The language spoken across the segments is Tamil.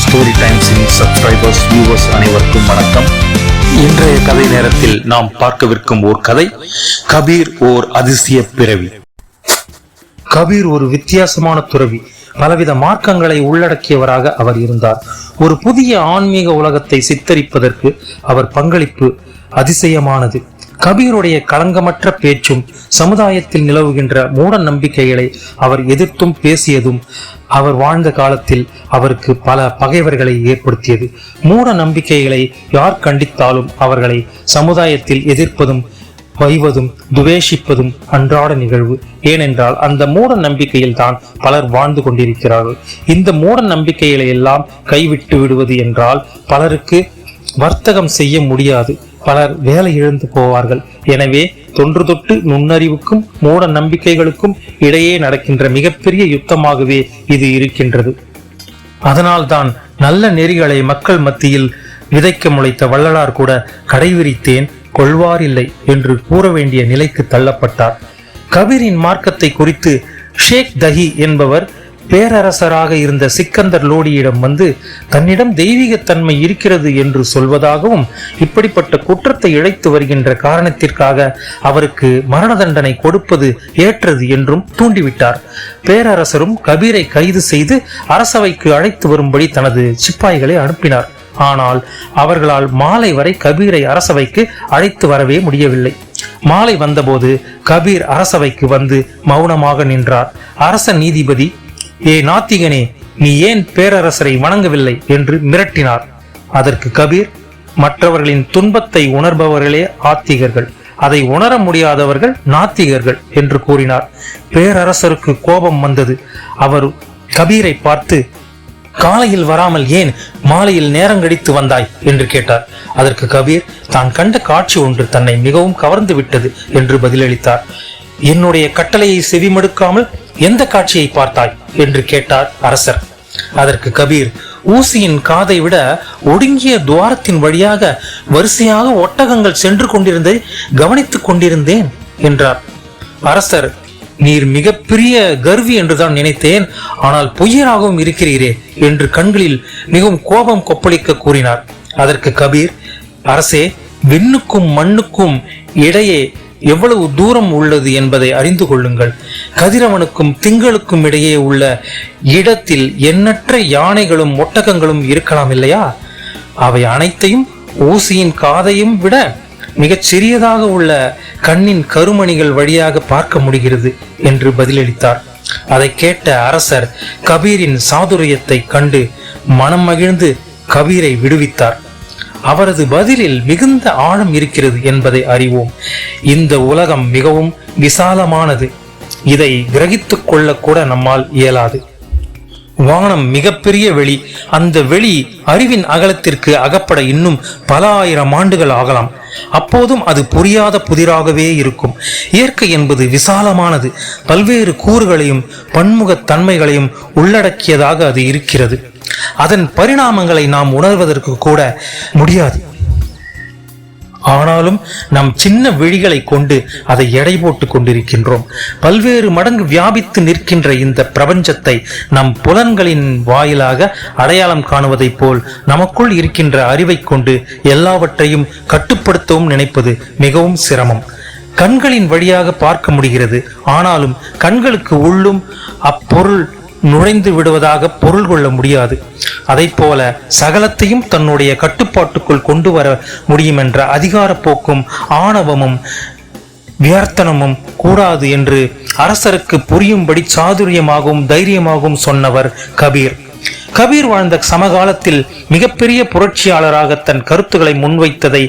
ஸ்டோரி டைம்ஸின் சப்ஸ்கிரைபர்ஸ் வியூவர்ஸ் அனைவருக்கும் வணக்கம். இன்றைய கதை நேரத்தில் நாம் பார்க்கவிருக்கும் ஓர் கதை கபீர் ஓர் அதிசய பிறவி. கபீர் ஒரு வித்தியாசமான துறவி. பலவித மார்க்கங்களை உள்ளடக்கியவராக அவர் இருந்தார். ஒரு புதிய ஆன்மீக உலகத்தை சித்தரிப்பதற்கு அவர் பங்களிப்பு அதிசயமானது. கபீருடைய களங்கமற்ற பேச்சும் சமுதாயத்தில் நிலவுகின்ற மூட நம்பிக்கைகளை அவர் எதிர்த்தும் பேசியதும் அவர் வாழ்ந்த காலத்தில் அவருக்கு பல பகைவர்களை ஏற்படுத்தியது. மூட நம்பிக்கைகளை யார் கண்டித்தாலும் அவர்களை சமுதாயத்தில் எதிர்ப்பதும் வைவதும் துவேஷிப்பதும் அன்றாட நிகழ்வு. ஏனென்றால் அந்த மூட நம்பிக்கையில் தான் பலர் வாழ்ந்து கொண்டிருக்கிறார்கள். இந்த மூட நம்பிக்கைகளை எல்லாம் கைவிட்டு விடுவது என்றால் பலருக்கு வர்த்தகம் செய்ய முடியாது, பலர் வேலை இழந்து போவார்கள். எனவே தொன்று தொட்டு நுண்ணறிவுக்கும் மூட நம்பிக்கைகளுக்கும் இடையே நடக்கின்ற மிகப்பெரிய யுத்தமாகவே இது இருக்கின்றது. அதனால்தான் நல்ல நெறிகளை மக்கள் மத்தியில் விதைக்க முளைத்த வள்ளலார் கூட கடைவிரித்தேன் கொள்வாரில்லை என்று கூற வேண்டிய நிலைக்கு தள்ளப்பட்டார். கபீரின் மார்க்கத்தை குறித்து ஷேக் தஹி என்பவர் பேரரசராக இருந்த சிக்கந்தர் லோடியிடம் வந்து தன்னிடம் தெய்வீகத்தன்மை இருக்கிறது என்று சொல்வதாகவும் இப்படிப்பட்ட குற்றத்தை இழைத்து வருகின்ற காரணத்திற்காக அவருக்கு மரண தண்டனை கொடுப்பது ஏற்றது என்றும் தூண்டிவிட்டார். பேரரசரும் கபீரை கைது செய்து அரசவைக்கு அழைத்து வரும்படி தனது சிப்பாய்களை அனுப்பினார். ஆனால் அவர்களால் மாலை வரை கபீரை அரசவைக்கு அழைத்து வரவே முடியவில்லை. மாலை வந்தபோது கபீர் அரசவைக்கு வந்து மௌனமாக நின்றார். அரச நீதிபதி, ஏ நாத்திகனே, நீ ஏன் பேரரசரை வணங்கவில்லை என்று மிரட்டினார். அதற்கு கபீர், மற்றவர்களின் துன்பத்தை உணர்பவர்களே ஆத்திகர்கள், அதை உணர முடியாதவர்கள் நாத்திகர்கள் என்று கூறினார். பேரரசருக்கு கோபம் வந்தது. அவர் கபீரை பார்த்து, காலையில் வராமல் ஏன் மாலையில் நேரங்கடித்து வந்தாய் என்று கேட்டார். அதற்கு கபீர் தான் கண்ட காட்சி ஒன்று தன்னை மிகவும் கவர்ந்து விட்டது என்று பதிலளித்தார். என்னுடைய கட்டளையை செவிமடுக்காமல் எந்த காட்சியை பார்த்தாய் என்று கேட்டார் அரசர். அதற்கு கபீர், ஊசியின் காதை விட ஒடுங்கிய துவாரத்தின் வழியாக வரிசையாக ஒட்டகங்கள் சென்று கொண்டிருந்ததை கவனித்துக் கொண்டிருந்தேன் என்றார். அரசர், நீர் மிகப்பெரிய கர்வி என்றுதான் நினைத்தேன், ஆனால் பொய்யராகவும் இருக்கிறீரே என்று கண்களில் மிகவும் கோபம் கொப்பளிக்க கூறினார். அதற்கு கபீர், அரசே, விண்ணுக்கும் மண்ணுக்கும் இடையே எவ்வளவு தூரம் உள்ளது என்பதை அறிந்து கொள்ளுங்கள். கதிரவனுக்கும் திங்களுக்கும் இடையே உள்ள இடத்தில் எண்ணற்ற யானைகளும் ஒட்டகங்களும் இருக்கலாம் இல்லையா? அவை அனைத்தையும் ஊசியின் காதையும் விட மிகச் சிறியதாக உள்ள கண்ணின் கருமணிகள் வழியாக பார்க்க முடிகிறது என்று பதிலளித்தார். அதை கேட்ட அரசர் கபீரின் சாதுரியத்தை கண்டு மனம் மகிழ்ந்து கபீரை விடுவித்தார். அவரது பதிலில் மிகுந்த ஆழம் இருக்கிறது என்பதை அறிவோம். இந்த உலகம் மிகவும் விசாலமானது. இதை கிரகித்துக் கொள்ள கூட நம்மால் இயலாது. வானம் மிகப்பெரிய வெளி. அந்த வெளி அறிவின் அகலத்திற்கு அகப்பட இன்னும் பல ஆயிரம் ஆண்டுகள் ஆகலாம். அப்போதும் அது புரியாத புதிராகவே இருக்கும். இயற்கை என்பது விசாலமானது. பல்வேறு கூறுகளையும் பன்முக தன்மைகளையும் உள்ளடக்கியதாக அது இருக்கிறது. அதன் பரிணாமங்களை நாம் உணர்வதற்கு கூட முடியாது. ஆனாலும் நம் சின்ன விழிகளை கொண்டு அதை எடை போட்டுக் கொண்டிருக்கின்றோம். பல்வேறு மடங்கு வியாபித்து நிற்கின்ற இந்த பிரபஞ்சத்தை நம் புலன்களின் வாயிலாக அடையாளம் காணுவதைப் போல் நமக்குள் இருக்கின்ற அறிவை கொண்டு எல்லாவற்றையும் கட்டுப்படுத்தவும் நினைப்பது மிகவும் சிரமம். கண்களின் வழியாக பார்க்க முடிகிறது, ஆனாலும் கண்களுக்கு உள்ளும் அப்பொருள் நுழைந்து விடுவதாக பொருள் கொள்ள முடியாது. அதை போல சகலத்தையும் தன்னுடைய கட்டுப்பாட்டுக்குள் கொண்டு வர முடியும் என்ற அதிகார போக்கும் ஆணவமும் வியர்த்தனமும் கூடாது என்று அரசருக்கு புரியும்படி சாதுரியமாகவும் தைரியமாகவும் சொன்னவர் கபீர். கபீர் வாழ்ந்த சமகாலத்தில் மிகப்பெரிய புரட்சியாளராக தன் கருத்துக்களை முன்வைத்ததை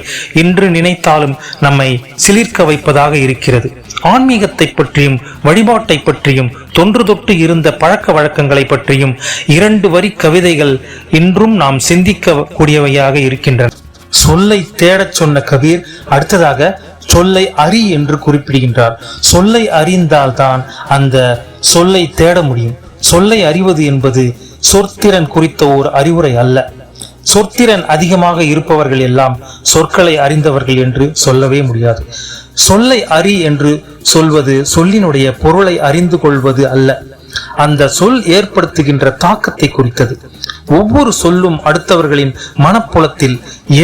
இன்று நினைத்தாலும் நம்மை சிலிர்க்க வைப்பதாக இருக்கிறது. ஆன்மீகத்தை பற்றியும் வழிபாட்டை பற்றியும் தொன்று தொட்டு இருந்த பழக்க வழக்கங்களை பற்றியும் 2 வரி கவிதைகள் இன்றும் நாம் சிந்திக்க கூடியவையாக இருக்கின்றன. சொல்லை தேடச் சொன்ன கபீர் அடுத்ததாக சொல்லை அறி என்று குறிப்பிடுகின்றார். சொல்லை அறிந்தால்தான் அந்த சொல்லை தேட முடியும். சொல்லை அறிவது என்பது சொற்திறன் குறித்த ஓர் அறிவுரை அல்ல. சொற்திறன் அதிகமாக இருப்பவர்கள் எல்லாம் சொற்களை அறிந்தவர்கள் என்று சொல்லவே முடியாது. சொல்லை அறி என்று சொல்வது சொல்லினுடைய பொருளை அறிந்து கொள்வது அல்ல. அந்த சொல் ஏற்படுத்துகின்ற தாக்கத்தை குறித்தது. ஒவ்வொரு சொல்லும் அடுத்தவர்களின் மனப்புலத்தில்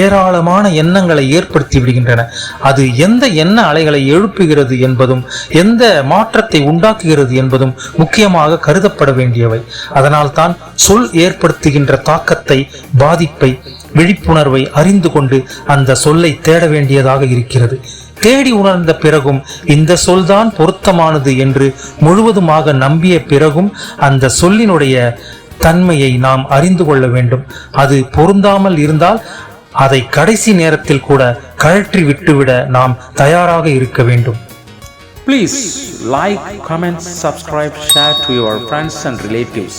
ஏராளமான எண்ணங்களை ஏற்படுத்தி விடுகின்றன. அது எந்த எண்ண அலைகளை எழுப்புகிறது என்பதும் எந்த மாற்றத்தை உண்டாக்குகிறது என்பதும் முக்கியமாக கருதப்பட வேண்டியவை. அதனால் தான் சொல் ஏற்படுத்துகின்ற தாக்கத்தை, பாதிப்பை, விழிப்புணர்வை அறிந்து கொண்டு அந்த சொல்லை தேட வேண்டியதாக இருக்கிறது. தேடி உணர்ந்த பிறகும் இந்த சொல்தான் பொருத்தமானது என்று முழுவதுமாக நம்பிய பிறகும் அந்த சொல்லினுடைய தன்மையை நாம் அறிந்து கொள்ள வேண்டும். அது பொருந்தாமல் இருந்தால் அதை கடைசி நேரத்தில் கூட கழற்றி விட்டுவிட நாம் தயாராக இருக்க வேண்டும். Please like, comment, subscribe, share to your friends and relatives.